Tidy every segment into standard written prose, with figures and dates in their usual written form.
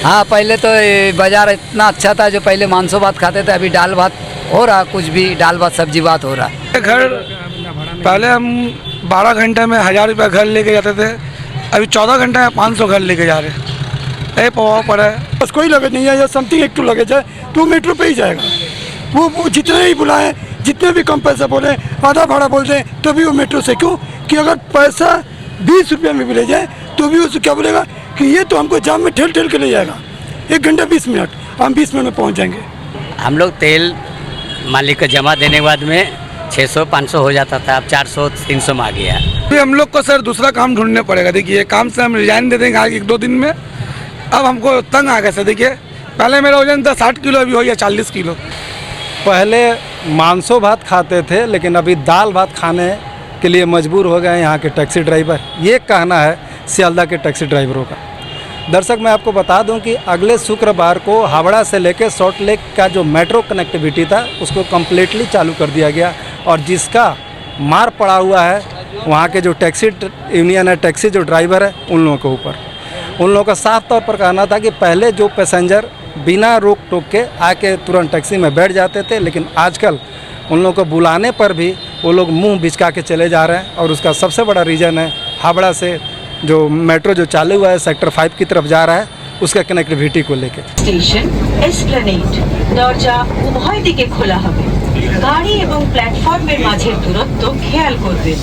हाँ, पहले तो ये बाज़ार इतना अच्छा था, जो पहले मांसो भात खाते थे, अभी दाल भात हो रहा, कुछ भी दाल भात सब्जी भात हो रहा। घर पहले हम 12 घंटे में 1000 रुपया घर लेके जाते थे, अभी 14 घंटे में 500 घर लेके जा रहे हैं। ये प्रभाव पड़ा है। बस कोई लगेज नहीं है, या समथिंग एक टू लगेज है तो मेट्रो पे ही जाएगा। वो जितने ही बुलाएं, जितने भी कम पैसा बोले, आधा भाड़ा बोल दें, तो भी वो मेट्रो से। क्यों कि अगर पैसा 20 रुपये में भी ले जाए तो भी उसको क्या बोलेगा कि ये तो हमको जाम में ठेल ठेल के ले जाएगा, 1 घंटा 20 मिनट, हम 20 मिनट में पहुंच जाएंगे। हम लोग तेल मालिक को जमा देने के बाद में 600-500 हो जाता था, अब 400-300 में आ गया। फिर हम लोग को सर दूसरा काम ढूंढने पड़ेगा। देखिए काम से हम रिजाइन दे देंगे आगे 1-2 दिन में। अब हमको तंग आ गया सर। देखिए पहले मेरा वजन था 60 किलो, अभी हो गया 40 किलो। पहले मांसो भात खाते थे, लेकिन अभी दाल भात खाने के लिए मजबूर हो गए यहाँ के टैक्सी ड्राइवर। ये कहना है सियालदह के टैक्सी ड्राइवरों का। दर्शक मैं आपको बता दूं कि अगले शुक्रवार को हावड़ा से लेकर सॉल्ट लेक का जो मेट्रो कनेक्टिविटी था उसको कम्प्लीटली चालू कर दिया गया, और जिसका मार पड़ा हुआ है वहाँ के जो टैक्सी यूनियन है, टैक्सी जो ड्राइवर है, उन लोगों के ऊपर। उन लोगों का साफ तौर पर कहना था कि पहले जो पैसेंजर बिना रोक टोक के आके तुरंत टैक्सी में बैठ जाते थे, लेकिन आजकल उन लोगों को बुलाने पर भी वो लोग मुंह बिचका के चले जा रहे हैं। और उसका सबसे बड़ा रीज़न है हावड़ा से जो मेट्रो जो चालू हुआ है सेक्टर 5 की तरफ जा रहा है, उसका कनेक्टिविटी को लेके। স্টেশন এসপ্ল্যানেড দরজা উভয় দিকে খোলা হবে। গাড়ি এবং প্ল্যাটফর্মের মাঝের দূরত্ব খেয়াল করবেন।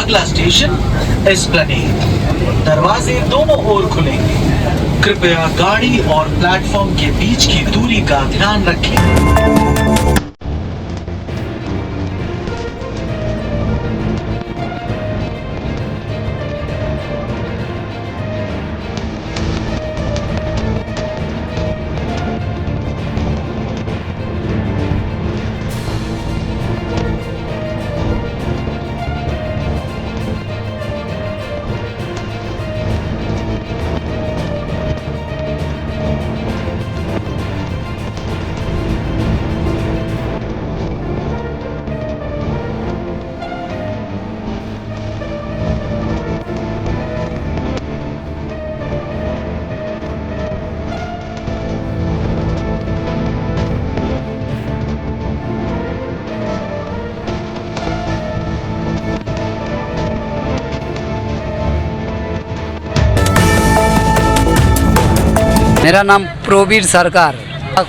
अगला स्टेशन एस्प्लेनेड, दरवाजे दोनों ओर खुलेंगे। कृपया गाड़ी और प्लेटफॉर्म के बीच की दूरी का ध्यान रखें। मेरा नाम प्रोवीर सरकार।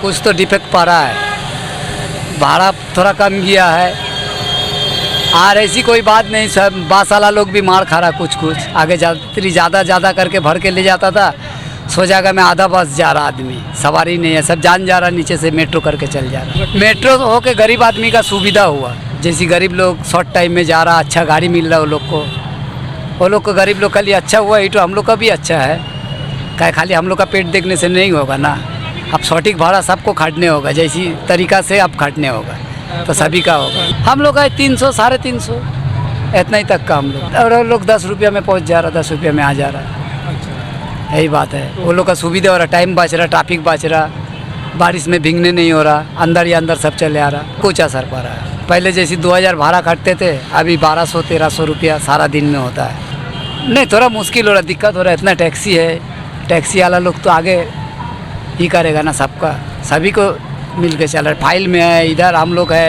कुछ तो डिफेक्ट पड़ा है, भाड़ा थोड़ा कम गया है, और ऐसी कोई बात नहीं। सब बस वाला लोग भी मार खा रहा, कुछ आगे यात्री ज़्यादा करके भर के ले जाता था, सो जगह में आधा बस जा रहा आदमी, सवारी नहीं है, सब जान जा रहा, नीचे से मेट्रो करके चल जा रहा। मेट्रो हो के गरीब आदमी का सुविधा हुआ, जैसे गरीब लोग शॉर्ट टाइम में जा रहा, अच्छा गाड़ी मिल रहा वो लोग को गरीब लोग के लिए अच्छा हुआ। ये तो हम लोग का भी अच्छा है, क्या खाली हम लोग का पेट देखने से नहीं होगा ना। अब सटीक भाड़ा सबको खाटने होगा, जैसी तरीका से अब खाटने होगा तो सभी का होगा। हम लोग का 300 350 इतना ही तक का हम लोग, और लोग 10 रुपया में पहुंच जा रहा, 10 रुपया में आ जा रहा। यही बात है, वो लोग का सुविधा हो रहा, टाइम बच रहा, ट्रैफिक बच रहा, बारिश में भीगने नहीं हो रहा, अंदर ही अंदर सब चले आ रहा। कुछ असर पड़ रहा है। पहले जैसे 2000 भाड़ा काटते थे, अभी 1200-1300 रुपया सारा दिन में होता है। नहीं, थोड़ा मुश्किल हो रहा, दिक्कत हो रहा है। इतना टैक्सी है, टैक्सी वाला लोग तो आगे ही करेगा ना, सबका सभी को मिल के चल रहा है। फाइल में है, इधर हम लोग है,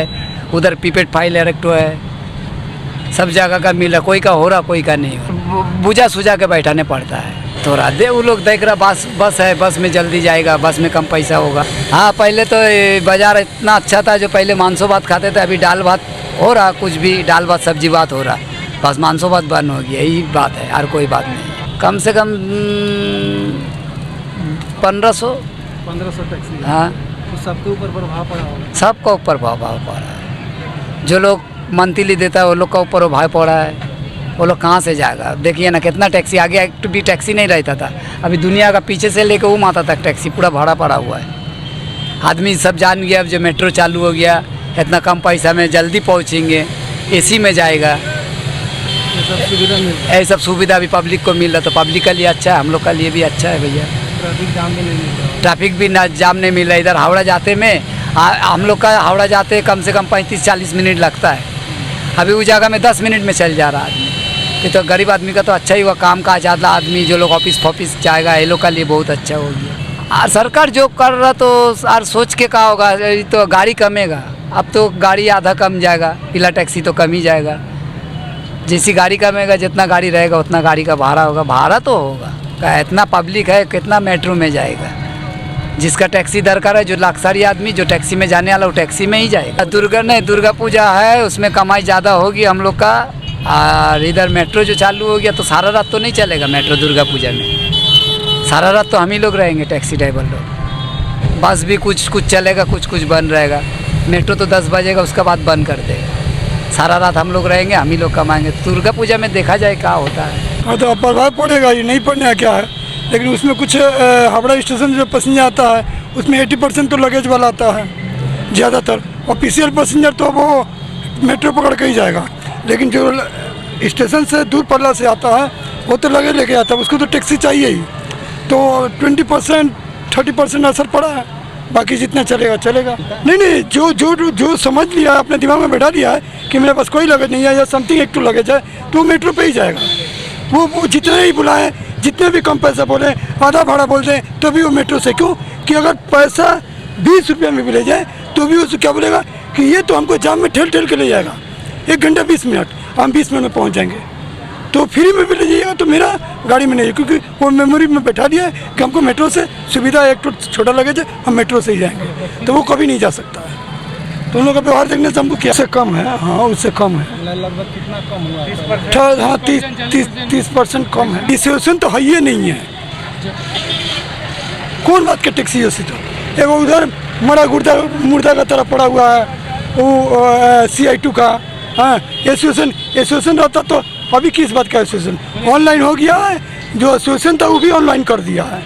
उधर पीपेड फाइल इरेक्टो है, सब जगह का मिल रहा, कोई का हो रहा, कोई का नहीं हो रहा। बुझा सुझा के बैठाने पड़ता है थोड़ा। वो लोग देख रहा बस है, बस में जल्दी जाएगा, बस में कम पैसा होगा। हाँ, पहले तो बाज़ार इतना अच्छा था, जो पहले मांसो भात खाते थे, अभी दाल भात हो रहा, कुछ भी दाल भात सब्जी भात हो रहा, बस मांसो भात बंद हो गया, यही बात है, और कोई बात नहीं। कम से कम 1500 टैक्सी। हाँ, तो सबके ऊपर प्रभाव पड़ा होगा। सबका ऊपर भाव पड़ा है। जो लोग मंथली देता है वो लोग का ऊपर भाव पड़ा है। वो लोग कहाँ से जाएगा? देखिए ना, कितना टैक्सी आगे एक भी टैक्सी नहीं रहता था, अभी दुनिया का पीछे से लेकर वो माता तक टैक्सी पूरा भाड़ा पड़ा हुआ है। आदमी सब जान गया, अब जो मेट्रो चालू हो गया, इतना कम पैसा में जल्दी पहुँचेंगे, एसी में जाएगा, ये सब सुविधा भी पब्लिक को मिल रहा, तो पब्लिक के लिए अच्छा है, हम लोग का लिए भी अच्छा है भैया। ट्रैफिक जाम भी नहीं मिल रहा। ट्रैफिक भी ना जाम नहीं मिल रहा। इधर हावड़ा जाते में हम लोग का हावड़ा जाते कम से कम 35-40 मिनट लगता है, अभी उस जगह में 10 मिनट में चल जा रहा आदमी। ये तो गरीब आदमी का तो अच्छा ही हुआ, काम काज ज़्यादा आदमी जो लोग ऑफिस फॉफिस जाएगा ये लोग का लिए बहुत अच्छा हो गया। और सरकार जो कर रहा तो और सोच के कहा होगा, ये तो गाड़ी कमेगा, अब तो गाड़ी आधा कम जाएगा, पीला टैक्सी तो कम ही जाएगा। जैसी गाड़ी कमेगा जितना गाड़ी रहेगा उतना गाड़ी का भाड़ा होगा, भाड़ा तो होगा, क्या इतना पब्लिक है कितना मेट्रो में जाएगा। जिसका टैक्सी दरकार है, जो लाखसारी आदमी जो टैक्सी में जाने वाला वो टैक्सी में ही जाएगा। दुर्गा पूजा है, उसमें कमाई ज़्यादा होगी हम लोग का। और इधर मेट्रो जो चालू हो गया तो सारा रात तो नहीं चलेगा मेट्रो दुर्गा पूजा में, सारा रात तो हम ही लोग रहेंगे टैक्सी ड्राइवर लोग। बस भी कुछ चलेगा, कुछ बंद रहेगा। मेट्रो तो 10 बजेगा उसके बाद बंद कर देगा। सारा रात हम लोग रहेंगे, हम ही लोग कमाएंगे। दुर्गा पूजा में देखा जाए क्या होता है। हाँ तो प्रभाव पड़ेगा, ये नहीं पड़ने क्या है, लेकिन उसमें कुछ हावड़ा स्टेशन जो पैसेंजर आता है उसमें 80% तो लगेज वाला आता है ज़्यादातर, ऑफिशियल पैसेंजर तो वो मेट्रो पकड़ के ही जाएगा। लेकिन जो स्टेशन से दूर पल्ला से आता है वो तो लगेज लेके आता है, उसको तो टैक्सी चाहिए ही। तो 20% 30% असर पड़ा है, बाकी जितना चलेगा चलेगा। नहीं, जो समझ लिया अपने दिमाग में बैठा दिया है कि मेरे पास कोई लगेज नहीं है या समथिंग एक टू लगेज है तो मेट्रो पे ही जाएगा। वो जितने ही बुलाएं, जितने भी कम पैसा बोले, आधा भाड़ा बोल दें तो भी वो मेट्रो से, क्यों कि अगर पैसा 20 रुपये में भी ले जाए तो भी उसको क्या बोलेगा कि ये तो हमको जाम में ठेल के ले जाएगा, 1 घंटा 20 मिनट, हम 20 मिनट में पहुंच जाएंगे। तो फ्री में भी ले जाइएगा तो मेरा गाड़ी में नहीं है, क्योंकि वो मेमोरी में बैठा दिया है कि हमको मेट्रो से सुविधा, एक तो छोटा लगेज है, हम मेट्रो से ही जाएंगे, तो वो कभी नहीं जा सकता है। तो उन लोगों का व्यवहार देखने से हमको क्या उससे कम है। हाँ उससे कम है, लगभग कितना कम हुआ? हाँ 30% कम है। डिस्ट्रीब्यूशन तो है ही नहीं है, कौन बात के टैक्सी है। तो एगो उधर मरा मुर्दा का तरह पड़ा हुआ है वो CI2 का। हाँ एसोसिएशन रहता तो अभी किस बात का एसोसिएशन, ऑनलाइन हो गया है। जो एसोसिएशन था वो भी ऑनलाइन कर दिया है,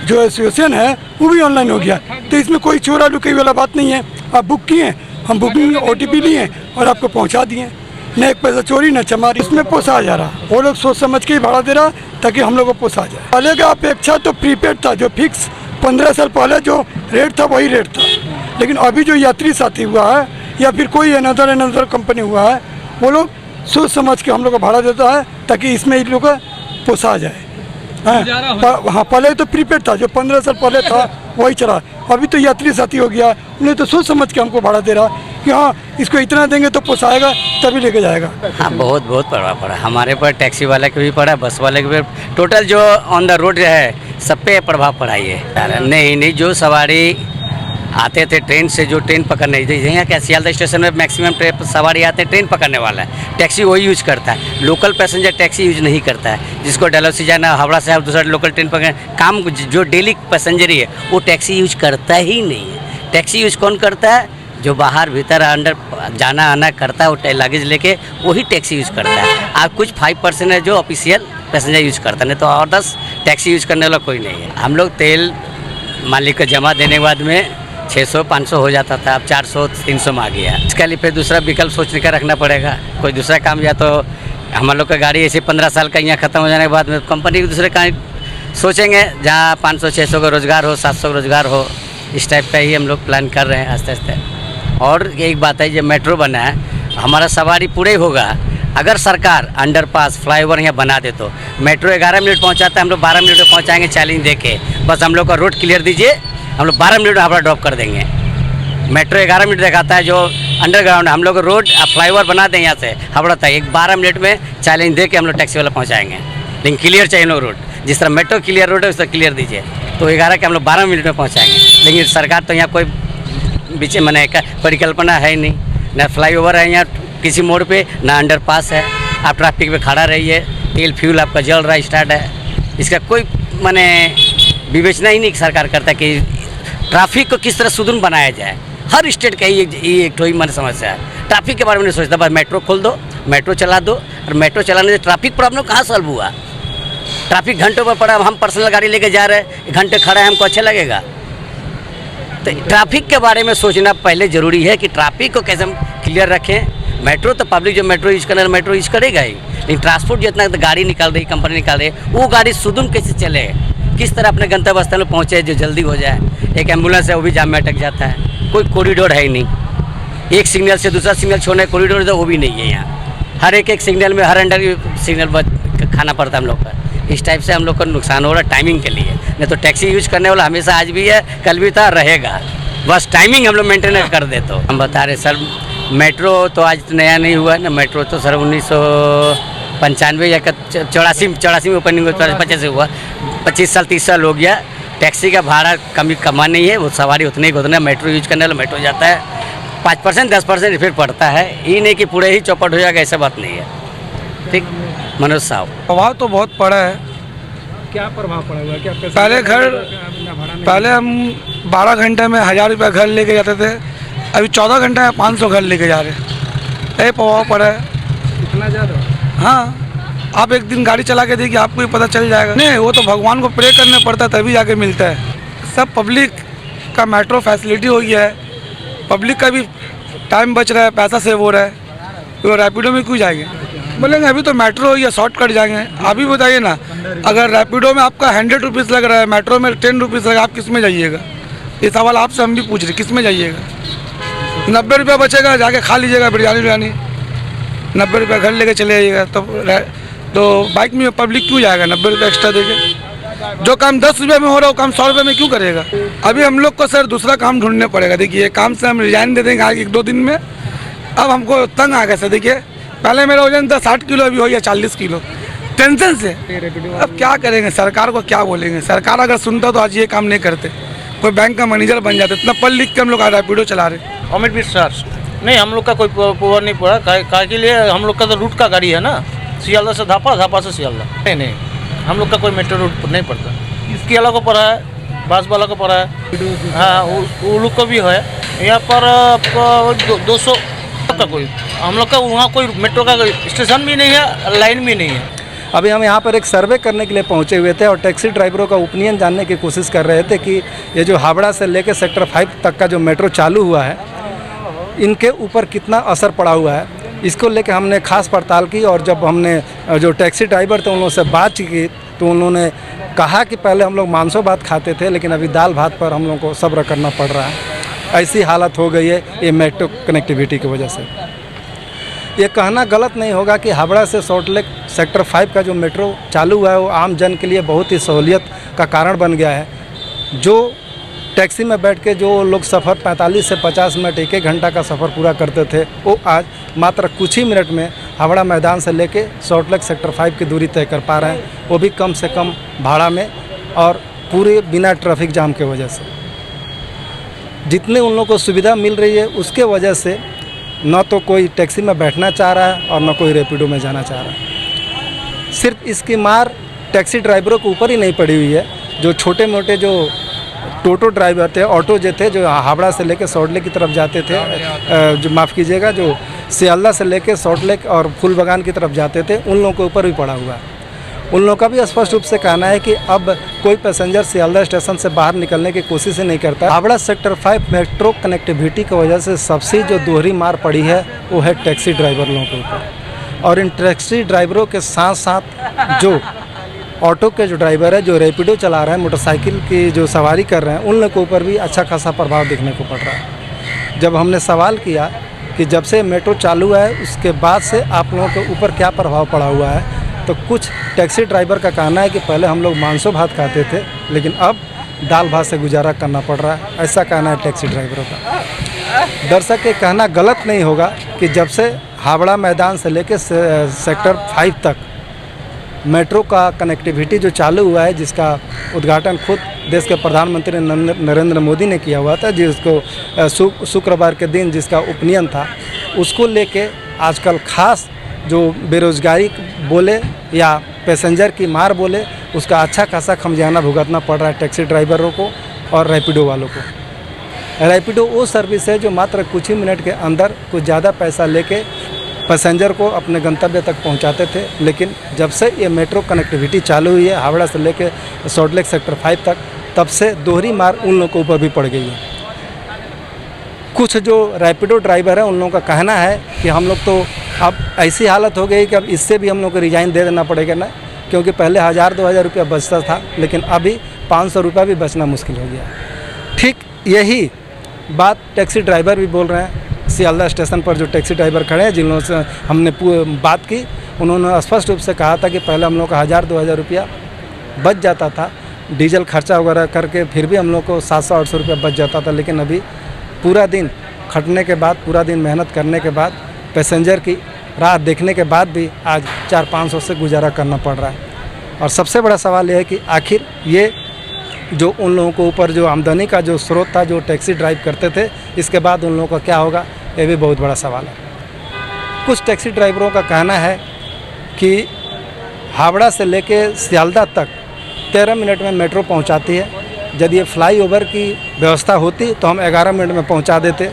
जो एसोसिएशन है वो भी ऑनलाइन हो गया। तो इसमें कोई चोरा लुकई वाला बात नहीं है। आप बुक किए, हम बुकिंग OTP लिए और आपको पहुंचा दिए, न एक पैसा चोरी न चमारी। इसमें पोसा जा रहा, वो लोग सोच समझ के ही भाड़ा दे रहा ताकि हम लोग को पोसा जाए। पहले का अपेक्षा तो प्रीपेड था, जो फिक्स 15 साल पहले जो रेट था वही रेट था। लेकिन अभी जो यात्री साथी हुआ है या फिर कोई अनदर कंपनी हुआ है, वो लोग सोच समझ के हम लोग को भाड़ा देता है ताकि इसमें इन लोग को पोसा जाए। हाँ पहले तो प्रीपेड था, जो 15 साल पहले था वही चला। अभी तो यात्री साथी हो गया, उन्हें तो सोच समझ के हमको भाड़ा दे रहा कि हाँ इसको इतना देंगे तो पोसाएगा तभी लेके जाएगा। हाँ बहुत प्रभाव पड़ा हमारे पर, टैक्सी वाले के भी पड़ा, बस वाले के भी, टोटल जो ऑन द रोड है सब पे प्रभाव पड़ा ये। नहीं जो सवारी आते थे ट्रेन से, जो ट्रेन पकड़ने यहाँ क्या सियालदह स्टेशन में मैक्सिमम सवारी आते हैं ट्रेन पकड़ने वाला है, टैक्सी वही यूज करता है। लोकल पैसेंजर टैक्सी यूज नहीं करता है। जिसको डलहौसी जाना, हावड़ा से आप दूसरा लोकल ट्रेन पकड़े, काम जो डेली पैसेंजर ही है वो टैक्सी यूज करता ही नहीं है। टैक्सी यूज कौन करता है? जो बाहर भीतर अंदर जाना आना करता है, वो लगेज लेके वही टैक्सी यूज करता है। आप कुछ 5% है जो ऑफिशियल पैसेंजर यूज करता है, नहीं तो और 10 टैक्सी यूज करने वाला कोई नहीं है। हम लोग तेल मालिक को जमा देने के बाद में 600-500 हो जाता था, अब 400-300 में आ गया। इसके लिए फिर दूसरा विकल्प सोचने का रखना पड़ेगा, कोई दूसरा काम। या तो हम लोग का गाड़ी ऐसे 15 साल का यहाँ ख़त्म हो जाने के बाद में कंपनी के दूसरे काम सोचेंगे, जहाँ 500-600 का रोज़गार हो, 700 का रोज़गार हो, इस टाइप का ही हम लोग प्लान कर रहे हैं आस्ते आस्ते। और एक बात है, जब मेट्रो बना है हमारा सवारी पूरे होगा। अगर सरकार अंडरपास फ्लाईओवर यहाँ बना दे तो मेट्रो 11 मिनट पहुँचाता है, हम लोग 12 मिनट में पहुँचाएँगे चैलेंज दे के। बस हम लोग का रोड क्लियर दीजिए, हम लोग 12 मिनट में हावड़ा ड्रॉप कर देंगे। मेट्रो 11 मिनट दिखाता है, जो अंडरग्राउंड हम लोग रोड फ्लाईओवर बना दें यहाँ से हावड़ा तक, 12 मिनट में चैलेंज दे के हम लोग टैक्सी वाला पहुँचाएंगे। लेकिन क्लियर चाहिए हम लोग रोड, जिस तरह मेट्रो क्लियर रोड है उस तरह क्लियर दीजिए, तो 11 के हम लोग 12 मिनट में पहुँचाएंगे। लेकिन सरकार तो यहाँ कोई बीच में परिकल्पना है ही नहीं, न फ्लाईओवर है यहाँ किसी मोड़ पे, ना अंडरपास है। आप ट्रैफिक में खड़ा रहिए, तेल फ्यूल आपका जल रहा है, स्टार्ट है, इसका कोई विवेचना ही नहीं सरकार करता कि ट्रैफिक को किस तरह सुदूर बनाया जाए। हर स्टेट का ही एक ही मन समस्या है, ट्रैफिक के बारे में नहीं सोचता। बस मेट्रो खोल दो, मेट्रो चला दो, और मेट्रो चलाने से ट्रैफिक प्रॉब्लम कहाँ सॉल्व हुआ? ट्रैफिक घंटों पर पड़ा, हम पर्सनल गाड़ी लेके जा रहे हैं, घंटे खड़ा है, हमको अच्छा लगेगा? तो ट्रैफिक के बारे में सोचना पहले ज़रूरी है कि ट्रैफिक को कैसे हम क्लियर रखें। मेट्रो तो पब्लिक जो मेट्रो यूज करना है मेट्रो यूज करेगा ही, लेकिन ट्रांसपोर्ट जितना गाड़ी निकाल रही, कंपनी निकाल रही है, वो गाड़ी सुदूर कैसे चले, किस तरह अपने गंतव्य स्थल में पहुँचे जो जल्दी हो जाए। एक एम्बुलेंस है वो भी जाम में अटक जाता है, कोई कॉरिडोर है ही नहीं, एक सिग्नल से दूसरा सिग्नल छोड़ने कॉरिडोर तो वो भी नहीं है यहाँ। हर एक सिग्नल में हर अंडर सिग्नल खाना पड़ता है हम लोग का। इस टाइप से हम लोग को नुकसान हो रहा है टाइमिंग के लिए। नहीं तो टैक्सी यूज करने वाला हमेशा आज भी है, कल भी था, रहेगा। बस टाइमिंग हम लोग मेंटेन कर दे। तो हम बता रहे सर, मेट्रो तो आज नया नहीं हुआ है ना। मेट्रो तो सर 1995 या 84 में ओपनिंग 50 से हुआ। 25 साल 30 साल हो गया। टैक्सी का भाड़ा कमा नहीं है, वो सवारी उतने ही उतना। मेट्रो यूज करने वाला मेट्रो जाता है, 5% 10% इफेक्ट पड़ता है। ये नहीं कि पूरे ही चौपट हो जाएगा, ऐसा बात नहीं है। ठीक, मनोज साहब। प्रभाव तो बहुत पड़ा है। क्या प्रभाव पड़ा हुआ है? क्या पहले हम 12 घंटे में 1000 रुपया घर लेके जाते थे, अभी 14 घंटे में 500 घर लेके जा रहे हैं। ये प्रभाव पड़ा है। इतना ज़्यादा? हाँ, आप एक दिन गाड़ी चला के देखिए, आपको ही पता चल जाएगा। नहीं, वो तो भगवान को प्रे करना पड़ता है तभी जाके मिलता है। सब पब्लिक का मेट्रो फैसिलिटी हो गया है, पब्लिक का भी टाइम बच रहा है, पैसा सेव हो रहा है। तो रैपिडो में क्यों जाएंगे? बोलेंगे अभी तो मेट्रो या शॉर्टकट जाएंगे। अभी बताइए ना, अगर रैपिडो में आपका 100 रुपीज़ लग रहा है, मेट्रो में 10 रुपीज़ लगा, आप किस में जाइएगा? ये सवाल आपसे हम भी पूछ रहे, किस में जाइएगा? 90 रुपया बचेगा, जाके खा लीजिएगा बिरयानी। 90 रुपया घर लेके चले जाइएगा। तो बाइक में पब्लिक क्यों जाएगा 90 रुपया एक्स्ट्रा देके? जो काम 10 रुपये में हो रहा है वो काम 100 रुपये में क्यों करेगा? अभी हम लोग को सर दूसरा काम ढूंढने पड़ेगा। देखिए, ये काम से हम रिजाइन दे देंगे आगे 1-2 दिन में। अब हमको तंग आ गया सर। देखिए, पहले मेरा वजन था 60 किलो, अभी हो गया 40 किलो, टेंशन से। अब क्या करेंगे? सरकार को क्या बोलेंगे? सरकार अगर सुनता तो आज ये काम नहीं करते। कोई बैंक का मैनेजर बन जाते। इतना पढ़ लिख के हम लोग रैपिडो चला रहे। अमित मिश्रा। नहीं, हम लोग का कोई प्रभाव नहीं पड़ा। काय के लिए हम लोग का तो रूट का गाड़ी है ना, सियालदा से धापा, धापा से सियालदा। नहीं, हम लोग का कोई मेट्रो रूट नहीं पड़ता। इसके वाला को पड़ा है, बास वाला को पड़ा है। हाँ, वो लोग को भी है। यहाँ पर 200 का कोई, हम लोग का वहाँ कोई मेट्रो का स्टेशन भी नहीं है, लाइन भी नहीं है। अभी हम यहाँ पर एक सर्वे करने के लिए पहुँचे हुए थे और टैक्सी ड्राइवरों का ओपिनियन जानने की कोशिश कर रहे थे कि ये जो हावड़ा से लेकर सेक्टर 5 तक का जो मेट्रो चालू हुआ है, इनके ऊपर कितना असर पड़ा हुआ है। इसको लेकर हमने खास पड़ताल की और जब हमने जो टैक्सी ड्राइवर थे उन लोगों से बात की तो उन्होंने कहा कि पहले हम लोग मांसो भात खाते थे, लेकिन अभी दाल भात पर हम लोगों को सब्र करना पड़ रहा है। ऐसी हालत हो गई है ये मेट्रो कनेक्टिविटी की वजह से। ये कहना गलत नहीं होगा कि हावड़ा से सॉल्टलेक सेक्टर 5 का जो मेट्रो चालू हुआ है वो आम जन के लिए बहुत ही सहूलियत का कारण बन गया है। जो टैक्सी में बैठ के जो लोग सफ़र 45 से 50 मिनट 1-1 घंटा का सफ़र पूरा करते थे, वो आज मात्र कुछ ही मिनट में हावड़ा मैदान से लेके सॉल्टलेक सेक्टर 5 की दूरी तय कर पा रहे हैं, वो भी कम से कम भाड़ा में और पूरे बिना ट्रैफिक जाम के वजह से। जितने उन लोगों को सुविधा मिल रही है उसके वजह से न तो कोई टैक्सी में बैठना चाह रहा है और न कोई रैपिडो में जाना चाह रहा है। सिर्फ इसकी मार टैक्सी ड्राइवरों के ऊपर ही नहीं पड़ी हुई है। जो छोटे मोटे जो टोटो ड्राइवर थे, ऑटो जो थे, जो हावड़ा से लेकर सॉल्टलेक की तरफ जाते थे, जो माफ़ कीजिएगा, जो सियालदा से लेकर सॉल्टलेक और फूलबागान की तरफ जाते थे, उन लोगों के ऊपर भी पड़ा हुआ है। उन लोगों का भी स्पष्ट रूप से कहना है कि अब कोई पैसेंजर सियालदा स्टेशन से बाहर निकलने की कोशिश ही नहीं करता। हावड़ा सेक्टर 5 मेट्रो कनेक्टिविटी की वजह से सबसे जो दोहरी मार पड़ी है वो है टैक्सी ड्राइवर लोगों के ऊपर। और इन टैक्सी ड्राइवरों के साथ साथ जो ऑटो के जो ड्राइवर है, जो रैपिडो चला रहे हैं, मोटरसाइकिल की जो सवारी कर रहे हैं, उन लोगों के ऊपर भी अच्छा खासा प्रभाव देखने को पड़ रहा है। जब हमने सवाल किया कि जब से मेट्रो चालू है उसके बाद से आप लोगों के ऊपर क्या प्रभाव पड़ा हुआ है, तो कुछ टैक्सी ड्राइवर का कहना है कि पहले हम लोग मांसो भात खाते थे, लेकिन अब दाल भात से गुजारा करना पड़ रहा है। ऐसा कहना है टैक्सी ड्राइवरों का। दर्शक ये कहना गलत नहीं होगा कि जब से हावड़ा मैदान से लेकर सेक्टर 5 तक मेट्रो का कनेक्टिविटी जो चालू हुआ है, जिसका उद्घाटन खुद देश के प्रधानमंत्री नरेंद्र मोदी ने किया हुआ था, जिसको शुक्रवार के दिन जिसका ओपिनियन था, उसको लेके आजकल खास जो बेरोज़गारी बोले या पैसेंजर की मार बोले, उसका अच्छा खासा खमियाना भुगतना पड़ रहा है टैक्सी ड्राइवरों को और रैपिडो वालों को। रैपिडो वो सर्विस है जो मात्र कुछ ही मिनट के अंदर कुछ ज़्यादा पैसा लेके पैसेंजर को अपने गंतव्य तक पहुंचाते थे, लेकिन जब से ये मेट्रो कनेक्टिविटी चालू हुई है हावड़ा से लेके सॉल्टलेक सेक्टर 5 तक, तब से दोहरी मार उन लोगों के ऊपर भी पड़ गई है। कुछ जो रैपिडो ड्राइवर है उन लोगों का कहना है कि हम लोग तो अब ऐसी हालत हो गई कि अब इससे भी हम लोग को रिजाइन दे देना पड़ेगा ना, क्योंकि पहले 1000-2000 रुपया बचता था, लेकिन अभी 500 रुपया भी बचना मुश्किल हो गया। ठीक यही बात टैक्सी ड्राइवर भी बोल रहे हैं। सियालदह स्टेशन पर जो टैक्सी ड्राइवर खड़े हैं, जिन लोगों से हमने बात की, उन्होंने स्पष्ट रूप से कहा था कि पहले हम लोग का 1000-2000 रुपया बच जाता था डीजल खर्चा वगैरह करके, फिर भी हम लोग को 700-800 रुपया बच जाता था। लेकिन अभी पूरा दिन खटने के बाद, पूरा दिन मेहनत करने के बाद, पैसेंजर की राह देखने के बाद भी आज 400-500 से गुजारा करना पड़ रहा है। और सबसे बड़ा सवाल यह है कि आखिर ये जो उन लोगों को ऊपर जो आमदनी का जो स्रोत था, जो टैक्सी ड्राइव करते थे, इसके बाद उन लोगों का क्या होगा, ये भी बहुत बड़ा सवाल है। कुछ टैक्सी ड्राइवरों का कहना है कि हावड़ा से लेके सियालदह तक 13 मिनट में मेट्रो पहुंचाती है। यदि ये फ्लाईओवर की व्यवस्था होती तो हम 11 मिनट में पहुंचा देते,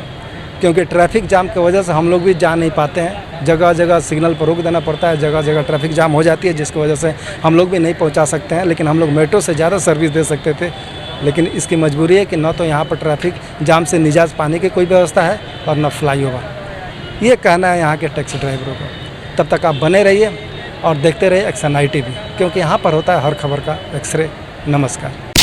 क्योंकि ट्रैफिक जाम की वजह से हम लोग भी जा नहीं पाते हैं। जगह जगह सिग्नल पर रोक देना पड़ता है, जगह जगह ट्रैफिक जाम हो जाती है, जिसकी वजह से हम लोग भी नहीं पहुंचा सकते हैं। लेकिन हम लोग मेट्रो से ज़्यादा सर्विस दे सकते थे, लेकिन इसकी मजबूरी है कि न तो यहाँ पर ट्रैफिक जाम से निजात पाने की कोई व्यवस्था है और न फ्लाईओवर। ये कहना है यहाँ के टैक्सी ड्राइवरों को। तब तक आप बने रहिए और देखते रहिए एक्शन ITV, क्योंकि यहाँ पर होता है हर खबर का एक्सरे। नमस्कार।